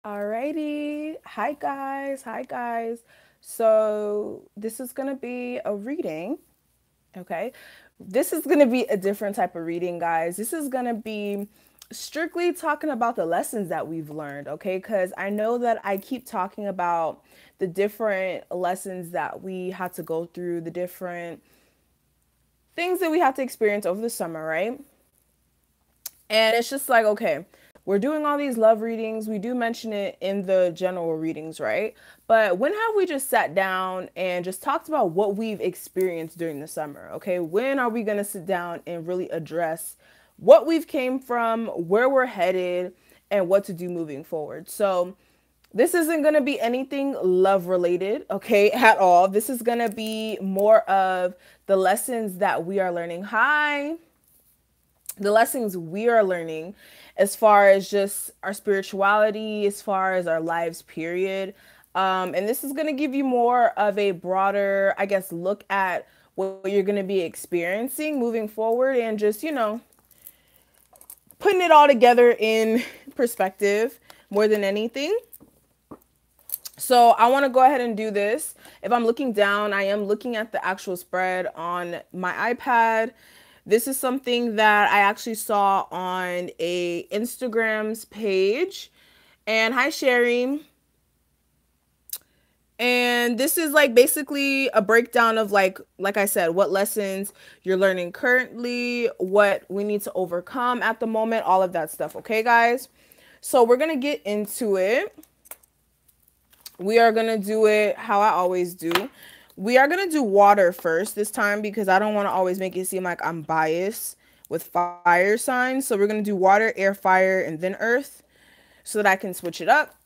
Alrighty. Hi guys. Hi guys. So this is going to be a reading. Okay. This is going to be a different type of reading, guys. This is going to be strictly talking about the lessons that we've learned. Okay. Because I know that I keep talking about the different lessons that we had to go through, the different things that we had to experience over the summer, right? And it's just like, okay, we're doing all these love readings. We do mention it in the general readings, right? But when have we just sat down and just talked about what we've experienced during the summer? Okay, when are we going to sit down and really address what we've came from, where we're headed, and what to do moving forward? So, this isn't going to be anything love related, okay, at all. This is going to be more of the lessons that we are learning. Hi, the lessons we are learning as far as just our spirituality, as far as our lives, period. And this is going to give you more of a broader, I guess, look at what you're going to be experiencing moving forward and just, putting it all together in perspective more than anything. So I want to go ahead and do this. If I'm looking down, I am looking at the actual spread on my iPad. This is something that I actually saw on a Instagram's page. And hi, Sherry. And this is like basically a breakdown of like I said, what lessons you're learning currently, what we need to overcome at the moment, all of that stuff. Okay, guys? So we're going to get into it. We are going to do it how I always do. We are going to do water first this time because I don't want to always make it seem like I'm biased with fire signs. So we're going to do water, air, fire, and then earth so that I can switch it up.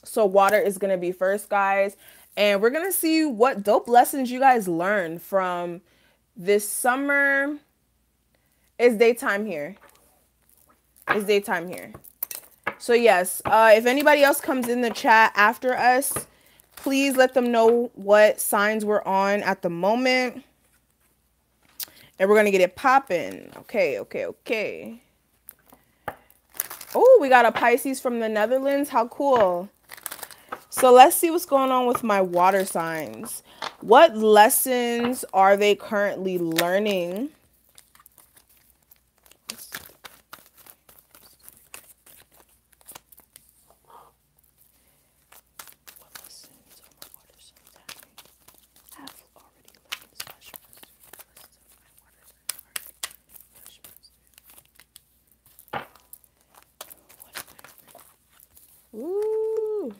So water is going to be first, guys. And we're going to see what dope lessons you guys learned from this summer. It's daytime here. It's daytime here. So yes, if anybody else comes in the chat after us, please let them know what signs we're on at the moment. And we're going to get it popping. Okay. Oh, we got a Pisces from the Netherlands. How cool. So let's see what's going on with my water signs. What lessons are they currently learning? Ooh.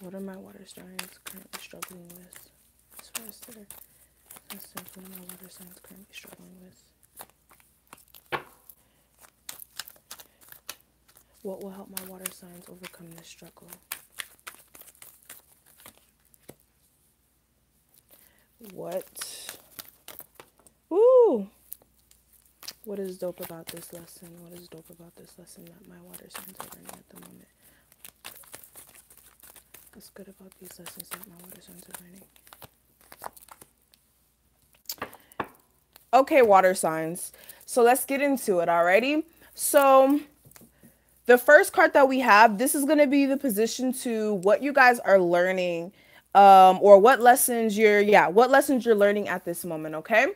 What are my water signs currently struggling with? As far as their lessons, what are my water signs currently struggling with? What will help my water signs overcome this struggle? What? Ooh. What is dope about this lesson? What is dope about this lesson that my water signs are learning at the moment? What's good about these lessons that my water signs are learning? Okay, water signs. So let's get into it, alrighty? So the first card that we have, this is going to be the position to what you guys are learning, or what lessons you're learning at this moment, okay?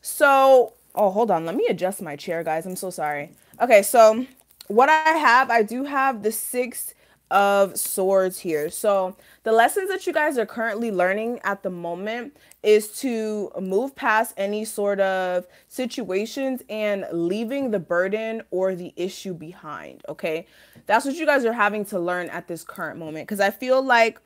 So, oh, hold on. Let me adjust my chair, guys. I'm so sorry. Okay, so what I do have the Six of Swords here. So the lessons that you guys are currently learning at the moment is to move past any sort of situations and leaving the burden or the issue behind, okay? That's what you guys are having to learn at this current moment, because I feel like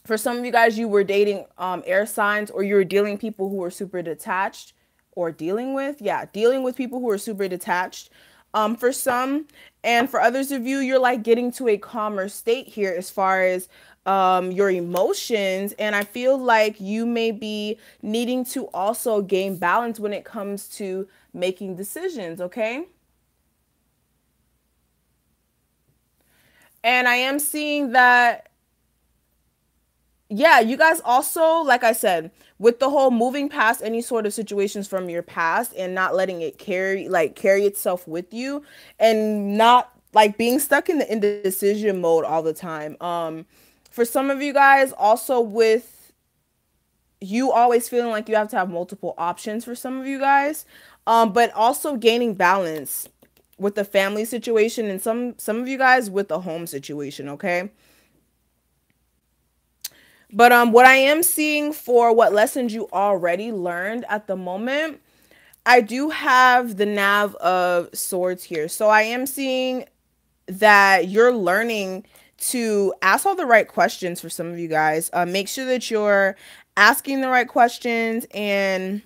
for some of you guys, you were dating air signs, or you were dealing with people who were super detached, or dealing with people who are super detached. For some, and for others of you, you're like getting to a calmer state here as far as your emotions. And I feel like you may be needing to also gain balance when it comes to making decisions, okay? And I am seeing that, yeah, you guys also, like I said, with the whole moving past any sort of situations from your past and not letting it carry itself with you, and not like being stuck in the indecision mode all the time. For some of you guys, also with you always feeling like you have to have multiple options for some of you guys, but also gaining balance with the family situation and some of you guys with the home situation, okay? But what I am seeing for what lessons you already learned at the moment, I do have the Nav of Swords here. So I am seeing that you're learning to ask all the right questions for some of you guys. Make sure that you're asking the right questions and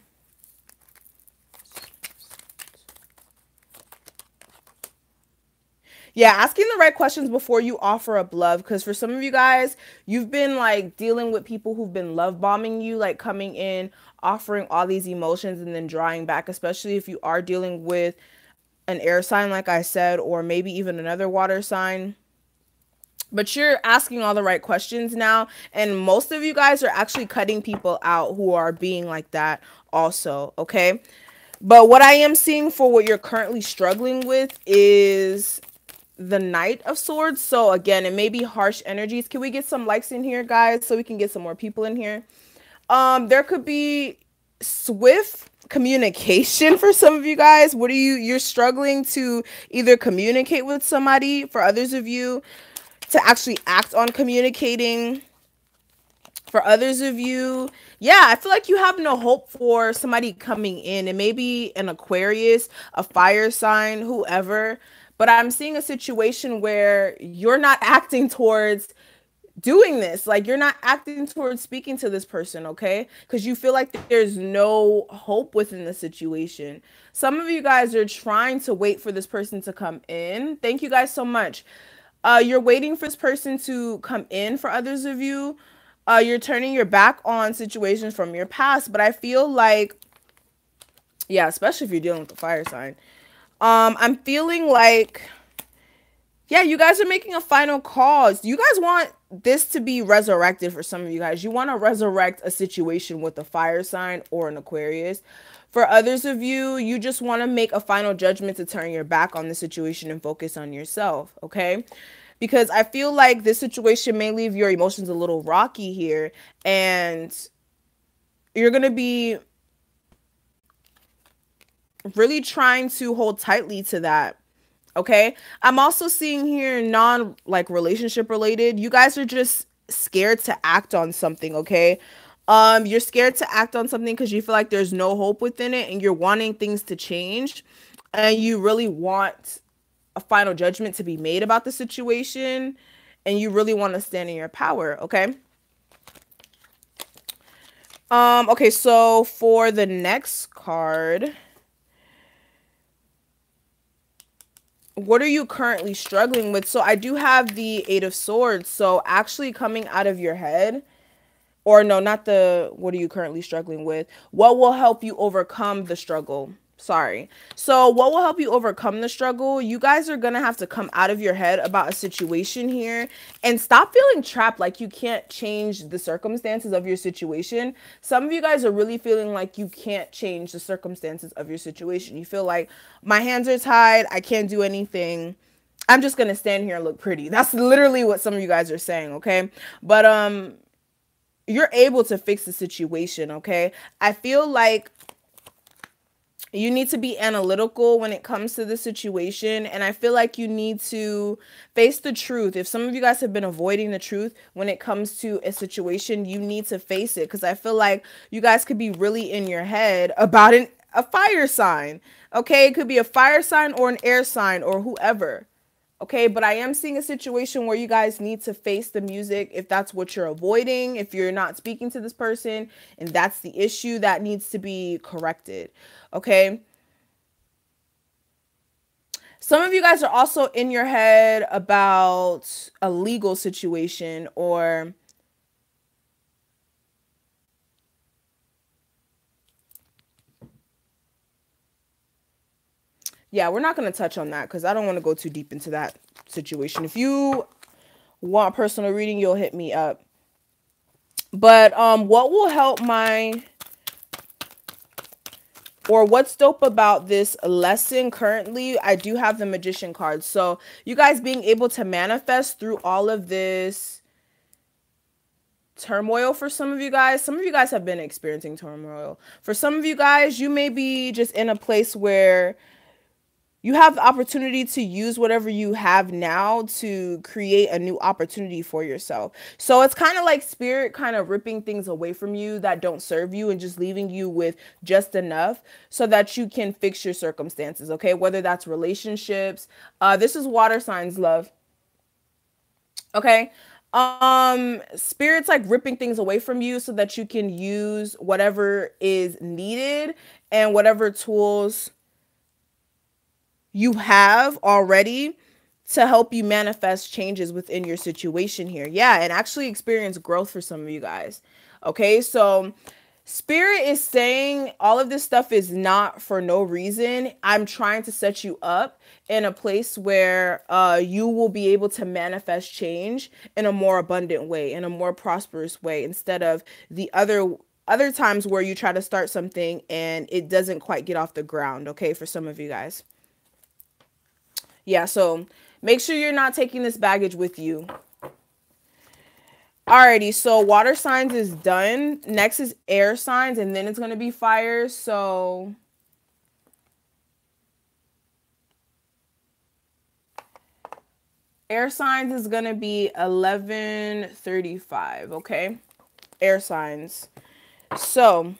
yeah, asking the right questions before you offer up love. Because for some of you guys, you've been like dealing with people who've been love bombing you, like coming in, offering all these emotions and then drawing back, especially if you are dealing with an air sign, like I said, or maybe even another water sign. But you're asking all the right questions now. And most of you guys are actually cutting people out who are being like that also, okay? But what I am seeing for what you're currently struggling with is the Knight of Swords. So again, it may be harsh energies. Can we get some likes in here, guys, so we can get some more people in here? There could be swift communication for some of you guys. What are you're struggling to either communicate with somebody. For others of you, to actually act on communicating. For others of you, yeah, I feel like you have no hope for somebody coming in. It may be an Aquarius, a fire sign, whoever. But I'm seeing a situation where you're not acting towards doing this. Like you're not acting towards speaking to this person, okay? Because you feel like there's no hope within the situation. Some of you guys are trying to wait for this person to come in. Thank you guys so much. You're waiting for this person to come in. For others of you, you're turning your back on situations from your past. But I feel like, yeah, especially if you're dealing with the fire sign, I'm feeling like, yeah, you guys are making a final call. You guys want this to be resurrected. For some of you guys, you want to resurrect a situation with a fire sign or an Aquarius. For others of you, you just want to make a final judgment to turn your back on the situation and focus on yourself, okay? Because I feel like this situation may leave your emotions a little rocky here, and you're going to be really trying to hold tightly to that. Okay. I'm also seeing here non like relationship related. You guys are just scared to act on something. Okay. You're scared to act on something because you feel like there's no hope within it and you're wanting things to change and you really want a final judgment to be made about the situation and you really want to stand in your power. Okay. Okay. So for the next card, what are you currently struggling with? So I do have the Eight of Swords. So actually coming out of your head, or no, not the, what are you currently struggling with? What will help you overcome the struggle? Sorry. So what will help you overcome the struggle? You guys are going to have to come out of your head about a situation here and stop feeling trapped like you can't change the circumstances of your situation. Some of you guys are really feeling like you can't change the circumstances of your situation. You feel like my hands are tied. I can't do anything. I'm just going to stand here and look pretty. That's literally what some of you guys are saying, okay? But you're able to fix the situation, okay? I feel like you need to be analytical when it comes to the situation. And I feel like you need to face the truth. If some of you guys have been avoiding the truth when it comes to a situation, you need to face it. Because I feel like you guys could be really in your head about a fire sign. Okay, it could be a fire sign or an air sign or whoever. Okay, but I am seeing a situation where you guys need to face the music if that's what you're avoiding, if you're not speaking to this person, and that's the issue that needs to be corrected. Okay. Some of you guys are also in your head about a legal situation or yeah, we're not going to touch on that because I don't want to go too deep into that situation. If you want personal reading, you'll hit me up. But what will help my or what's dope about this lesson currently, I do have the Magician card. So you guys being able to manifest through all of this turmoil for some of you guys. Some of you guys have been experiencing turmoil. For some of you guys, you may be just in a place where you have the opportunity to use whatever you have now to create a new opportunity for yourself. So it's kind of like spirit kind of ripping things away from you that don't serve you and just leaving you with just enough so that you can fix your circumstances, okay? Whether that's relationships. This is water signs, love. Okay? Spirit's like ripping things away from you so that you can use whatever is needed and whatever tools you have already to help you manifest changes within your situation here. Yeah, and actually experience growth for some of you guys. Okay, so spirit is saying all of this stuff is not for no reason. I'm trying to set you up in a place where you will be able to manifest change in a more abundant way, in a more prosperous way, instead of the other times where you try to start something and it doesn't quite get off the ground. Okay, for some of you guys. Yeah, so make sure you're not taking this baggage with you. Alrighty, so water signs is done. Next is air signs, and then it's going to be fire. So air signs is going to be 11:35, okay? Air signs. So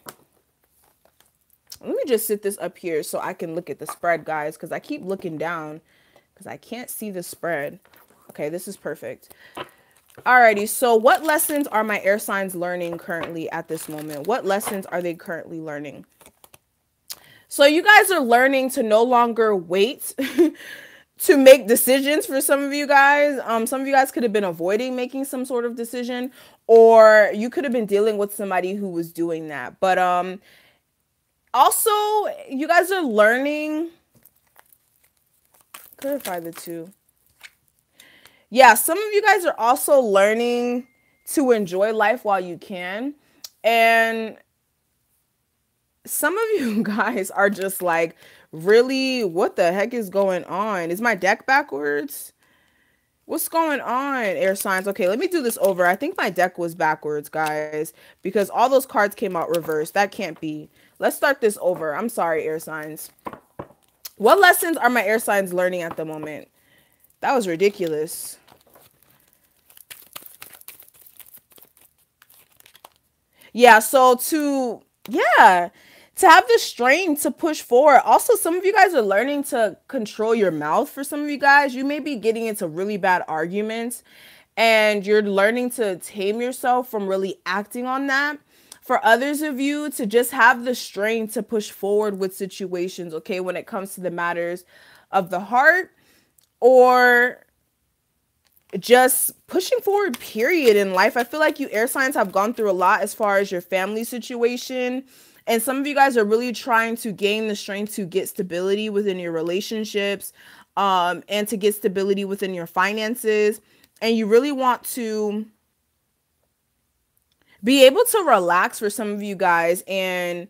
let me just sit this up here so I can look at the spread, guys, because I keep looking down because I can't see the spread. Okay, this is perfect. Alrighty, so what lessons are my air signs learning currently at this moment? What lessons are they currently learning? So you guys are learning to no longer wait to make decisions for some of you guys. Some of you guys could have been avoiding making some sort of decision, or you could have been dealing with somebody who was doing that. But also, you guys are learning. Clarify the two. Yeah, some of you guys are also learning to enjoy life while you can. And some of you guys are just like, really, what the heck is going on? Is my deck backwards? What's going on, air signs? Okay, let me do this over. I think my deck was backwards, guys, because all those cards came out reversed. That can't be. Let's start this over. I'm sorry, air signs. What lessons are my air signs learning at the moment? That was ridiculous. Yeah, so to have the strength to push forward. Also, some of you guys are learning to control your mouth. For some of you guys, you may be getting into really bad arguments and you're learning to tame yourself from really acting on that. For others of you, to just have the strength to push forward with situations, okay, when it comes to the matters of the heart, or just pushing forward, period, in life. I feel like you air signs have gone through a lot as far as your family situation. And some of you guys are really trying to gain the strength to get stability within your relationships, and to get stability within your finances. And you really want to be able to relax for some of you guys and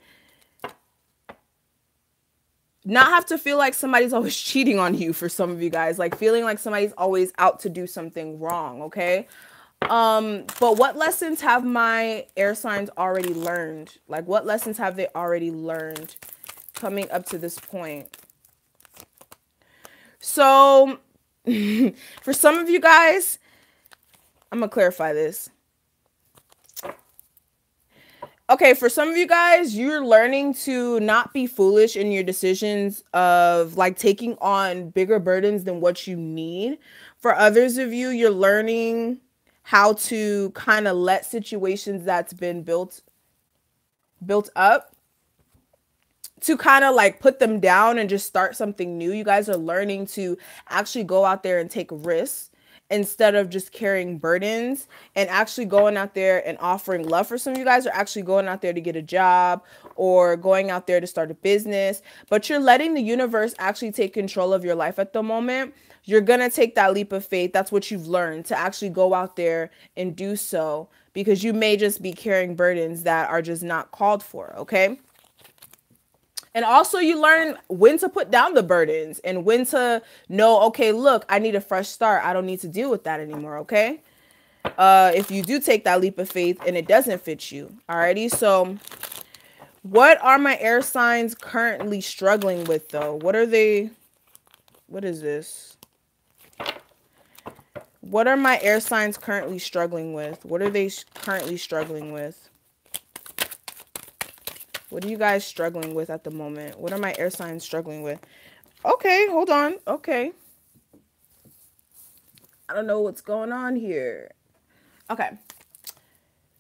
not have to feel like somebody's always cheating on you. For some of you guys, like feeling like somebody's always out to do something wrong. Okay. But what lessons have my air signs already learned? Like, what lessons have they already learned coming up to this point? So for some of you guys, I'm gonna clarify this. Okay, for some of you guys, you're learning to not be foolish in your decisions of like taking on bigger burdens than what you need. For others of you, you're learning how to kind of let situations that's been built up, to kind of like put them down and just start something new. You guys are learning to actually go out there and take risks instead of just carrying burdens, and actually going out there and offering love. For some of you guys are actually going out there to get a job or going out there to start a business, but you're letting the universe actually take control of your life at the moment. You're going to take that leap of faith. That's what you've learned, to actually go out there and do so, because you may just be carrying burdens that are just not called for. Okay. And also you learn when to put down the burdens and when to know, okay, look, I need a fresh start. I don't need to deal with that anymore, okay? If you do take that leap of faith and it doesn't fit you. Alrighty, so what are my air signs currently struggling with though? What are they? What is this? What are my air signs currently struggling with? What are they currently struggling with? What are you guys struggling with at the moment? What are my air signs struggling with? Okay, hold on. Okay. I don't know what's going on here. Okay.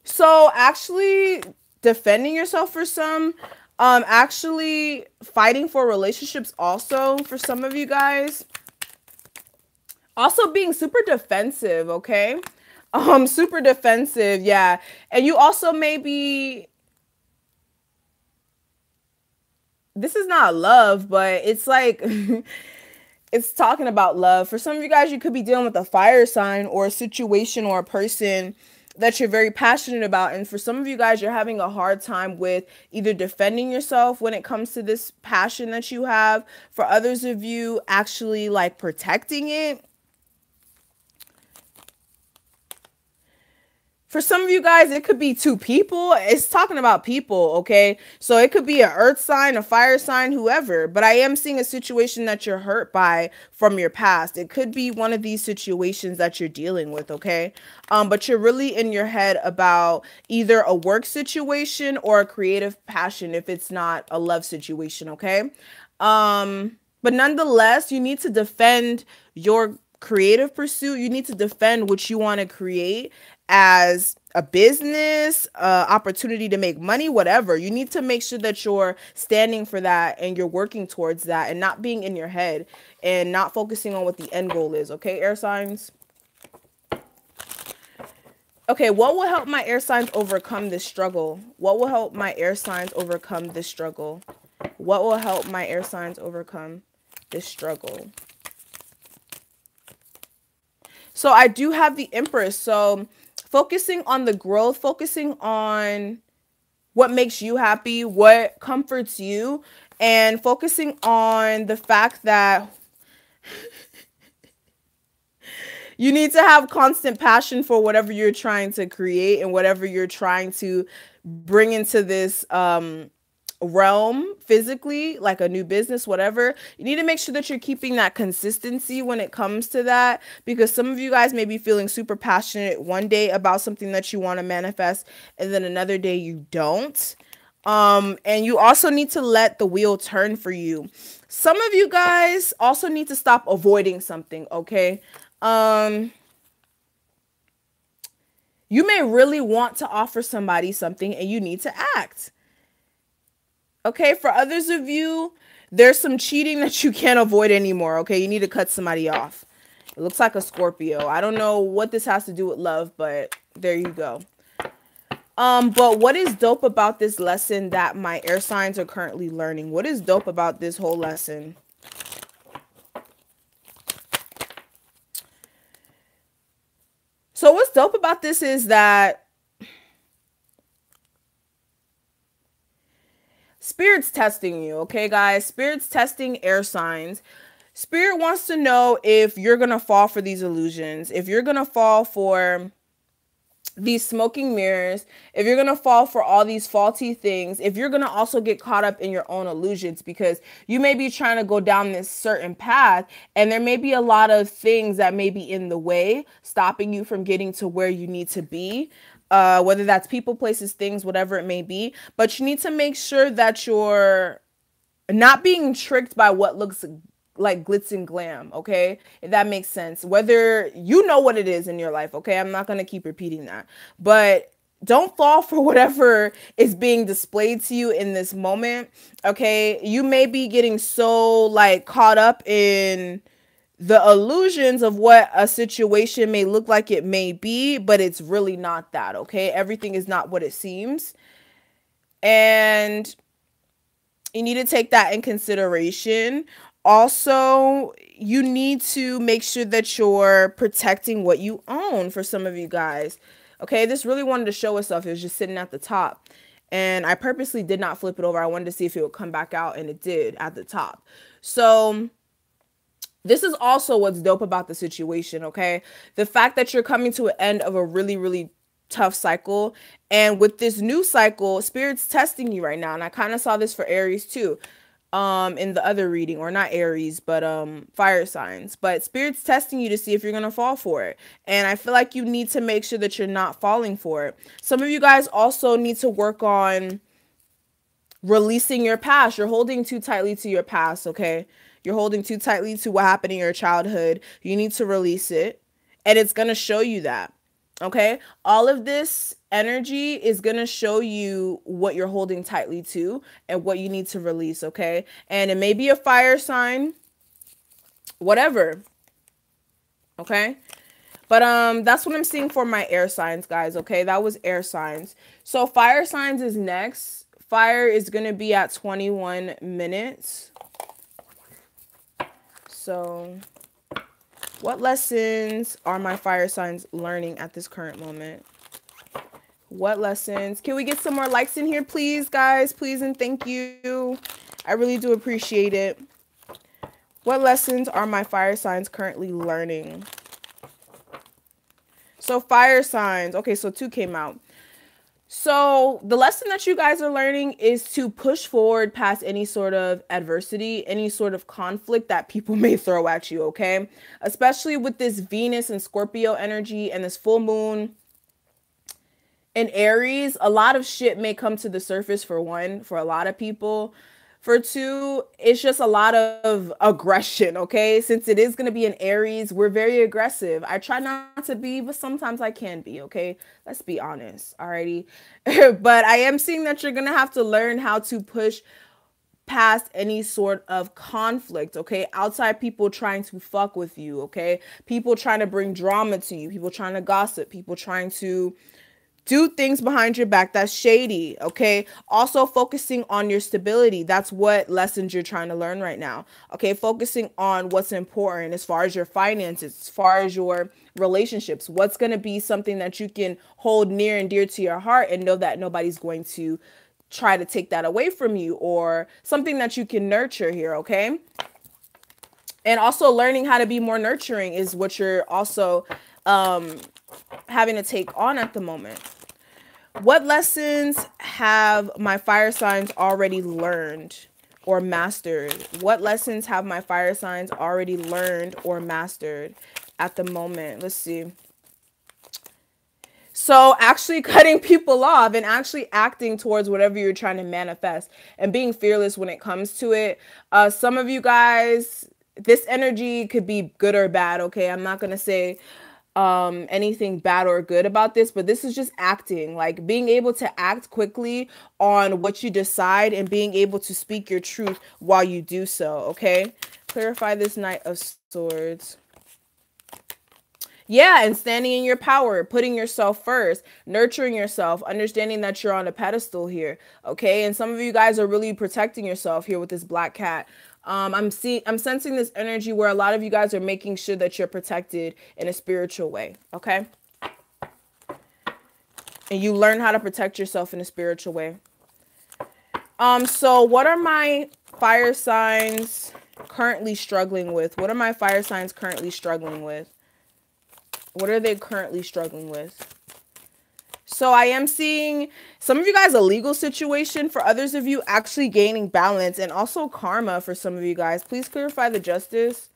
So actually defending yourself for some, actually fighting for relationships also for some of you guys. Also being super defensive, okay? Super defensive, yeah. And you also may be, this is not love, but it's like, it's talking about love. For some of you guys, you could be dealing with a fire sign or a situation or a person that you're very passionate about. And for some of you guys, you're having a hard time with either defending yourself when it comes to this passion that you have. For others of you, actually like protecting it. For some of you guys, it could be two people. It's talking about people, okay? So it could be an earth sign, a fire sign, whoever. But I am seeing a situation that you're hurt by from your past. It could be one of these situations that you're dealing with, okay? But you're really in your head about either a work situation or a creative passion if it's not a love situation, okay? But nonetheless, you need to defend your creative pursuit. You need to defend what you want to create as a business, opportunity to make money, whatever. You need to make sure that you're standing for that and you're working towards that and not being in your head and not focusing on what the end goal is. Okay, air signs? Okay, what will help my air signs overcome this struggle? What will help my air signs overcome this struggle? What will help my air signs overcome this struggle? So I do have the Empress. So focusing on the growth, focusing on what makes you happy, what comforts you, and focusing on the fact that you need to have constant passion for whatever you're trying to create and whatever you're trying to bring into this realm physically, like a new business, whatever. You need to make sure that you're keeping that consistency when it comes to that, because some of you guys may be feeling super passionate one day about something that you want to manifest and then another day you don't. And you also need to let the wheel turn for you. Some of you guys also need to stop avoiding something, okay? You may really want to offer somebody something and you need to act. Okay, for others of you, there's some cheating that you can't avoid anymore, okay? You need to cut somebody off. It looks like a Scorpio. I don't know what this has to do with love, but there you go. But what is dope about this lesson that my air signs are currently learning? What is dope about this whole lesson? So what's dope about this is that Spirit's testing you, okay, guys? Spirit's testing air signs. Spirit wants to know if you're going to fall for these illusions, if you're going to fall for these smoking mirrors, if you're going to fall for all these faulty things, if you're going to also get caught up in your own illusions, because you may be trying to go down this certain path and there may be a lot of things that may be in the way, stopping you from getting to where you need to be. Whether that's people, places, things, whatever it may be. But you need to make sure that you're not being tricked by what looks like glitz and glam, okay? If that makes sense. Whether you know what it is in your life, okay? I'm not going to keep repeating that. But don't fall for whatever is being displayed to you in this moment, okay? You may be getting so like caught up in the illusions of what a situation may look like it may be, but it's really not that, okay? Everything is not what it seems. And you need to take that in consideration. Also, you need to make sure that you're protecting what you own for some of you guys. Okay, this really wanted to show itself. It was just sitting at the top. And I purposely did not flip it over. I wanted to see if it would come back out, and it did at the top. So this is also what's dope about the situation, okay? The fact that you're coming to an end of a really, really tough cycle. And with this new cycle, Spirit's testing you right now. And I kind of saw this for Aries too, in the other reading, or not Aries, but fire signs. But Spirit's testing you to see if you're going to fall for it. And I feel like you need to make sure that you're not falling for it. Some of you guys also need to work on releasing your past. You're holding too tightly to your past, okay? You're holding too tightly to what happened in your childhood. You need to release it, and it's going to show you that, okay? All of this energy is going to show you what you're holding tightly to and what you need to release, okay? And it may be a fire sign, whatever, okay? But that's what I'm seeing for my air signs, guys, okay? That was air signs. So fire signs is next. Fire is going to be at 21 minutes. So what lessons are my fire signs learning at this current moment? What lessons? Can we get some more likes in here, please, guys? Please and thank you. I really do appreciate it. What lessons are my fire signs currently learning? So fire signs. Okay, so 2 came out. So the lesson that you guys are learning is to push forward past any sort of adversity, any sort of conflict that people may throw at you, okay? Especially with this Venus and Scorpio energy and this full moon in Aries, a lot of shit may come to the surface, for one, for a lot of people. For 2, it's just a lot of aggression, okay? Since it is going to be in Aries, we're very aggressive. I try not to be, but sometimes I can be, okay? Let's be honest, alrighty? But I am seeing that you're going to have to learn how to push past any sort of conflict, okay? Outside people trying to fuck with you, okay? People trying to bring drama to you, people trying to gossip, people trying to do things behind your back that's shady, okay? Also focusing on your stability. That's what lessons you're trying to learn right now, okay? Focusing on what's important as far as your finances, as far as your relationships. What's going to be something that you can hold near and dear to your heart and know that nobody's going to try to take that away from you, or something that you can nurture here, okay? And also learning how to be more nurturing is what you're also having to take on at the moment. What lessons have my fire signs already learned or mastered? What lessons have my fire signs already learned or mastered at the moment? Let's see. So actually cutting people off and actually acting towards whatever you're trying to manifest and being fearless when it comes to it. Some of you guys, this energy could be good or bad, okay? I'm not going to say anything bad or good about this, but this is just acting, like being able to act quickly on what you decide and being able to speak your truth while you do so, okay? Clarify this Knight of Swords. Yeah, and standing in your power, putting yourself first, nurturing yourself, understanding that you're on a pedestal here, okay? And some of you guys are really protecting yourself here with this black cat. I'm sensing this energy where a lot of you guys are making sure that you're protected in a spiritual way, okay? And you learn how to protect yourself in a spiritual way. So what are my fire signs currently struggling with? What are my fire signs currently struggling with? What are they currently struggling with? So I am seeing some of you guys a legal situation. For others of you, actually gaining balance, and also karma for some of you guys. Please clarify the Justice.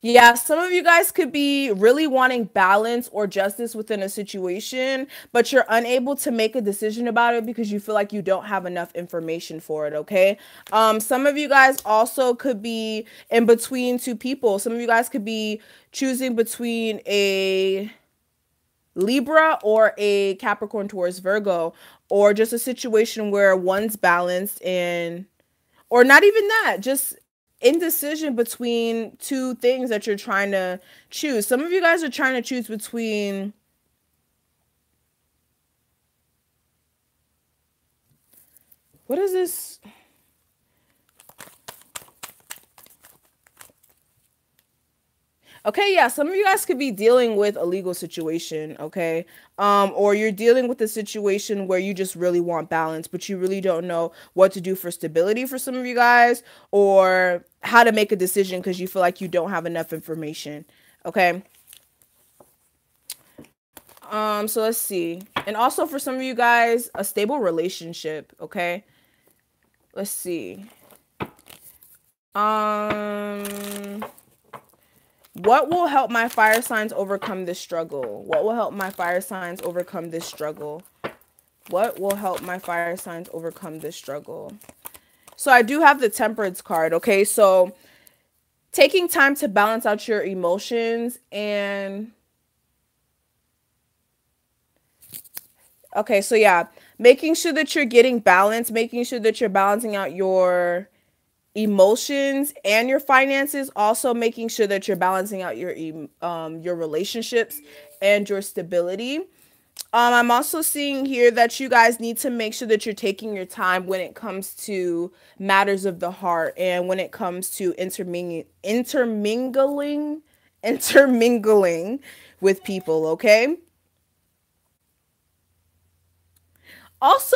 Yeah, some of you guys could be really wanting balance or justice within a situation, but you're unable to make a decision about it because you feel like you don't have enough information for it, okay? Some of you guys also could be in between 2 people. Some of you guys could be choosing between a Libra or a Capricorn, Taurus, Virgo, or just a situation where one's balanced and, or not even that, just indecision between 2 things that you're trying to choose. Some of you guys are trying to choose between what is this? Okay, yeah, some of you guys could be dealing with a legal situation, okay? Or you're dealing with a situation where you just really want balance, but you really don't know what to do for stability for some of you guys, or how to make a decision because you feel like you don't have enough information, okay? So let's see. And also for some of you guys, a stable relationship, okay? Let's see. What will help my fire signs overcome this struggle? What will help my fire signs overcome this struggle? What will help my fire signs overcome this struggle? So I do have the Temperance card, okay? So taking time to balance out your emotions and... Okay, so yeah, making sure that you're getting balance, making sure that you're balancing out your emotions and your finances, also making sure that you're balancing out your relationships and your stability. I'm also seeing here that you guys need to make sure that you're taking your time when it comes to matters of the heart and when it comes to intermingling with people, okay? Also,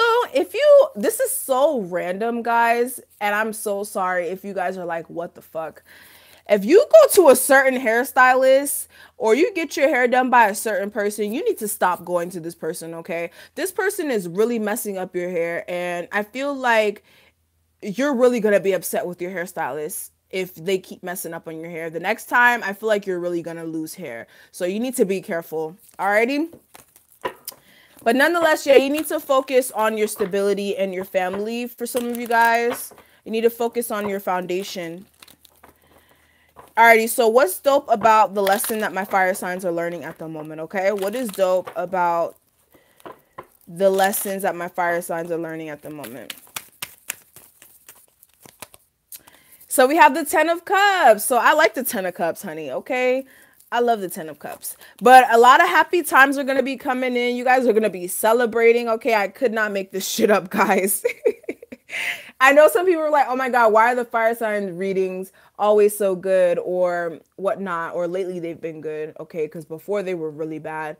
this is so random, guys, and I'm so sorry if you guys are like, what the fuck? If you go to a certain hairstylist or you get your hair done by a certain person, you need to stop going to this person, okay? This person is really messing up your hair, and I feel like you're really going to be upset with your hairstylist if they keep messing up on your hair. The next time, I feel like you're really going to lose hair. So you need to be careful, alrighty? But nonetheless, yeah, you need to focus on your stability and your family for some of you guys. You need to focus on your foundation. Alrighty, so what's dope about the lesson that my fire signs are learning at the moment, okay? What is dope about the lessons that my fire signs are learning at the moment? So we have the 10 of Cups. So I like the 10 of Cups, honey, okay? I love the 10 of Cups. But a lot of happy times are going to be coming in. You guys are going to be celebrating, okay? I could not make this shit up, guys. I know some people are like, oh my God, why are the fire sign readings always so good or whatnot? Or lately they've been good, okay? Because before they were really bad.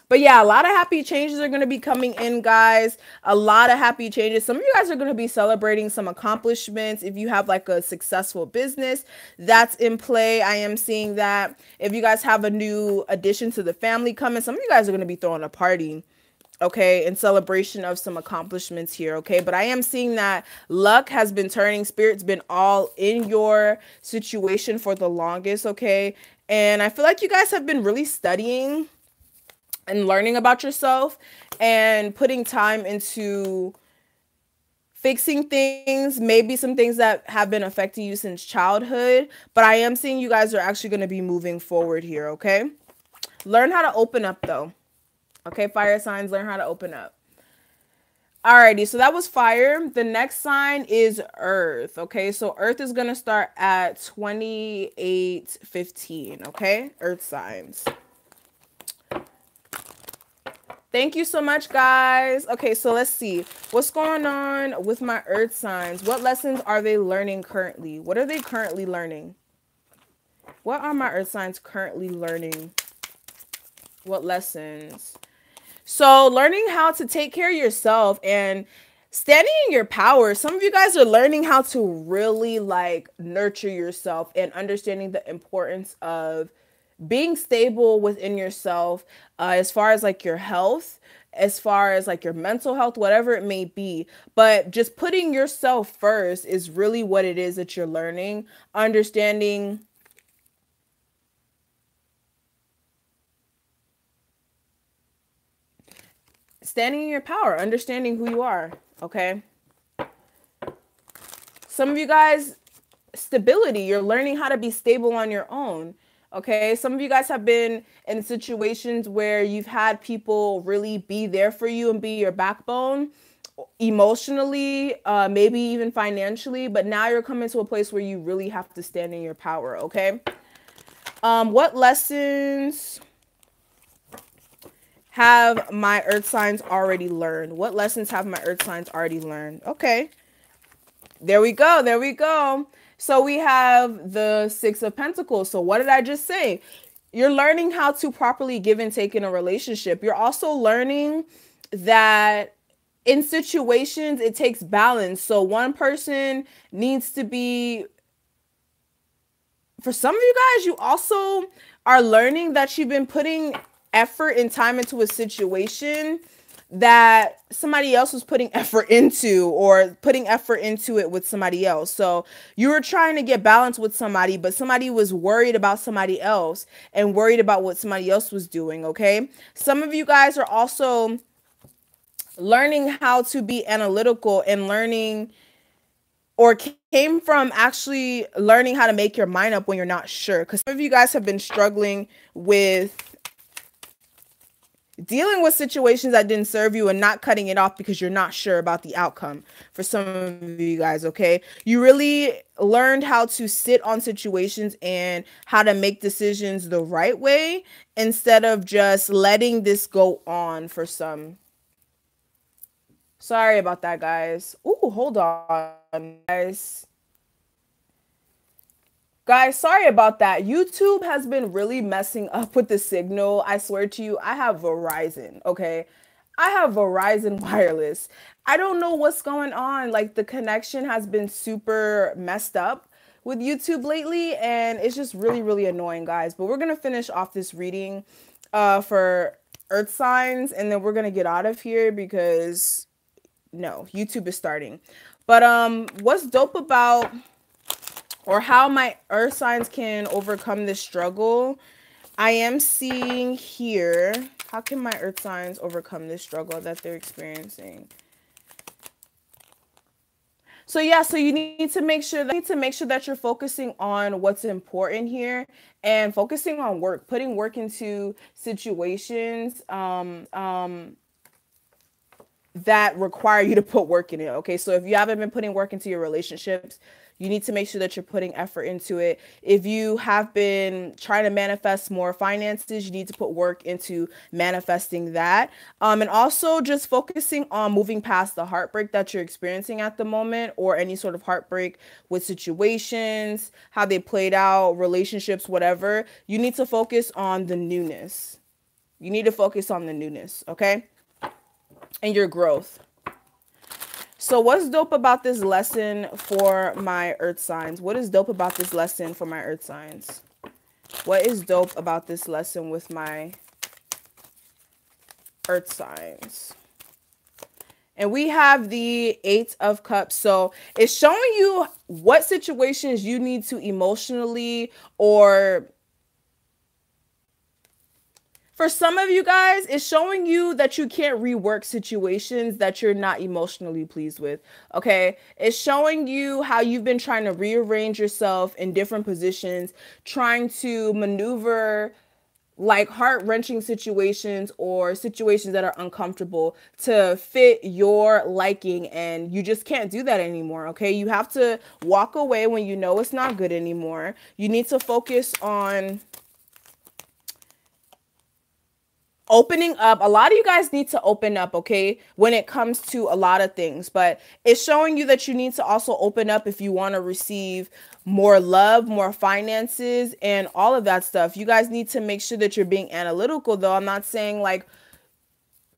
But yeah, a lot of happy changes are going to be coming in, guys. A lot of happy changes. Some of you guys are going to be celebrating some accomplishments. If you have like a successful business that's in play, I am seeing that. If you guys have a new addition to the family coming, some of you guys are going to be throwing a party, okay, in celebration of some accomplishments here, okay? But I am seeing that luck has been turning. Spirit's been all in your situation for the longest, okay? And I feel like you guys have been really studying and learning about yourself and putting time into fixing things, maybe some things that have been affecting you since childhood. But I am seeing you guys are actually going to be moving forward here, okay? Learn how to open up, though. Okay, fire signs, learn how to open up. Alrighty, so that was fire. The next sign is earth, okay? So earth is going to start at 28:15, okay? Earth signs. Thank you so much, guys. Okay, so let's see. What's going on with my earth signs? What lessons are they learning currently? What are they currently learning? What are my earth signs currently learning? What lessons? So learning how to take care of yourself and standing in your power. Some of you guys are learning how to really like nurture yourself and understanding the importance of being stable within yourself, as far as like your health, as far as like your mental health, whatever it may be. But just putting yourself first is really what it is that you're learning. Understanding standing in your power, understanding who you are, okay? Some of you guys, stability, you're learning how to be stable on your own. Okay, some of you guys have been in situations where you've had people really be there for you and be your backbone emotionally, maybe even financially, but now you're coming to a place where you really have to stand in your power, okay? What lessons have my earth signs already learned? What lessons have my earth signs already learned? Okay, there we go, there we go. So we have the Six of Pentacles. So what did I just say? You're learning how to properly give and take in a relationship. You're also learning that in situations, it takes balance. So one person needs to be, for some of you guys, you also are learning that you've been putting effort and time into a situation that somebody else was putting effort into, or putting effort into it with somebody else. So you were trying to get balance with somebody, but somebody was worried about somebody else and worried about what somebody else was doing. Okay. Some of you guys are also learning how to be analytical and learning, or came from actually learning how to make your mind up when you're not sure. Because some of you guys have been struggling with dealing with situations that didn't serve you and not cutting it off because you're not sure about the outcome. For some of you guys, okay, you really learned how to sit on situations and how to make decisions the right way instead of just letting this go on. For some, sorry about that, guys. Ooh, hold on, guys. Guys, sorry about that. YouTube has been really messing up with the signal. I swear to you, I have Verizon, okay? I have Verizon wireless. I don't know what's going on. Like, the connection has been super messed up with YouTube lately, and it's just really, really annoying, guys. But we're going to finish off this reading for Earth signs, and then we're going to get out of here because, no, YouTube is starting. But what's dope about, or how my earth signs can overcome this struggle, I am seeing here, how can my earth signs overcome this struggle that they're experiencing? So yeah, so you need to make sure that you're focusing on what's important here and focusing on work, putting work into situations that require you to put work in it. Okay, so if you haven't been putting work into your relationships, you need to make sure that you're putting effort into it. If you have been trying to manifest more finances, you need to put work into manifesting that. And also just focusing on moving past the heartbreak that you're experiencing at the moment, or any sort of heartbreak with situations, how they played out, relationships, whatever. You need to focus on the newness. You need to focus on the newness, okay? And your growth. So what's dope about this lesson for my earth signs? What is dope about this lesson for my earth signs? What is dope about this lesson with my earth signs? And we have the Eight of Cups. So it's showing you what situations you need to emotionally, or for some of you guys, it's showing you that you can't rework situations that you're not emotionally pleased with, okay? It's showing you how you've been trying to rearrange yourself in different positions, trying to maneuver like heart-wrenching situations or situations that are uncomfortable to fit your liking, and you just can't do that anymore, okay? You have to walk away when you know it's not good anymore. You need to focus on opening up. A lot of you guys need to open up, okay, when it comes to a lot of things, but it's showing you that you need to also open up if you want to receive more love, more finances, and all of that stuff. You guys need to make sure that you're being analytical, though. I'm not saying like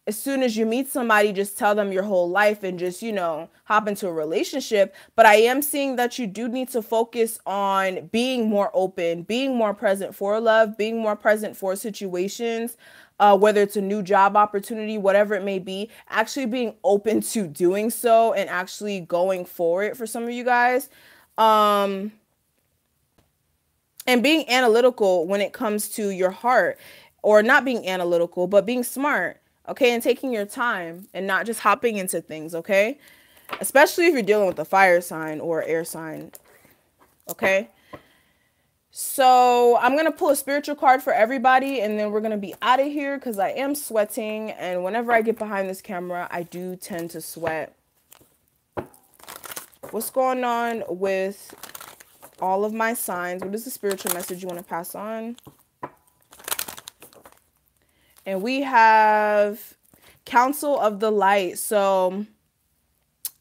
as soon as you meet somebody, just tell them your whole life and just, you know, hop into a relationship. But I am seeing that you do need to focus on being more open, being more present for love, being more present for situations, whether it's a new job opportunity, whatever it may be, actually being open to doing so and actually going for it for some of you guys. And being analytical when it comes to your heart, or not being analytical, but being smart. Okay, and taking your time and not just hopping into things, okay? Especially if you're dealing with a fire sign or air sign, okay? So I'm going to pull a spiritual card for everybody, and then we're going to be out of here because I am sweating, and whenever I get behind this camera, I do tend to sweat. What's going on with all of my signs? What is the spiritual message you want to pass on? And we have Council of the Light. So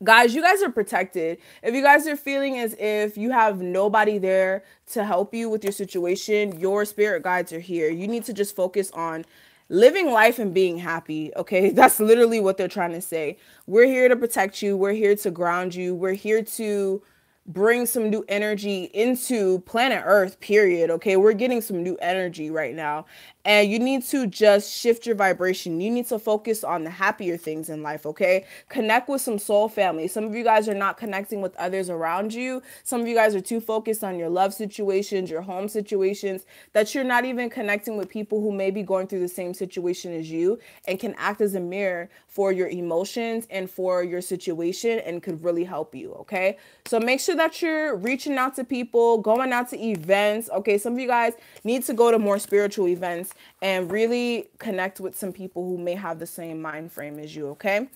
Guys, you guys are protected. If you guys are feeling as if you have nobody there to help you with your situation, your spirit guides are here. You need to just focus on living life and being happy, okay? That's literally what they're trying to say. We're here to protect you. We're here to ground you. We're here to bring some new energy into planet Earth, period. Okay, we're getting some new energy right now. And you need to just shift your vibration. You need to focus on the happier things in life, okay? Connect with some soul family. Some of you guys are not connecting with others around you. Some of you guys are too focused on your love situations, your home situations, that you're not even connecting with people who may be going through the same situation as you and can act as a mirror for your emotions and for your situation and could really help you, okay? So make sure that you're reaching out to people, going out to events, okay? Some of you guys need to go to more spiritual events and really connect with some people who may have the same mind frame as you, okay?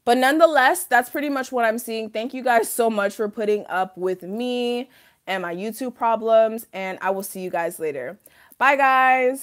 But nonetheless, that's pretty much what I'm seeing. Thank you guys so much for putting up with me and my YouTube problems, and I will see you guys later. Bye, guys.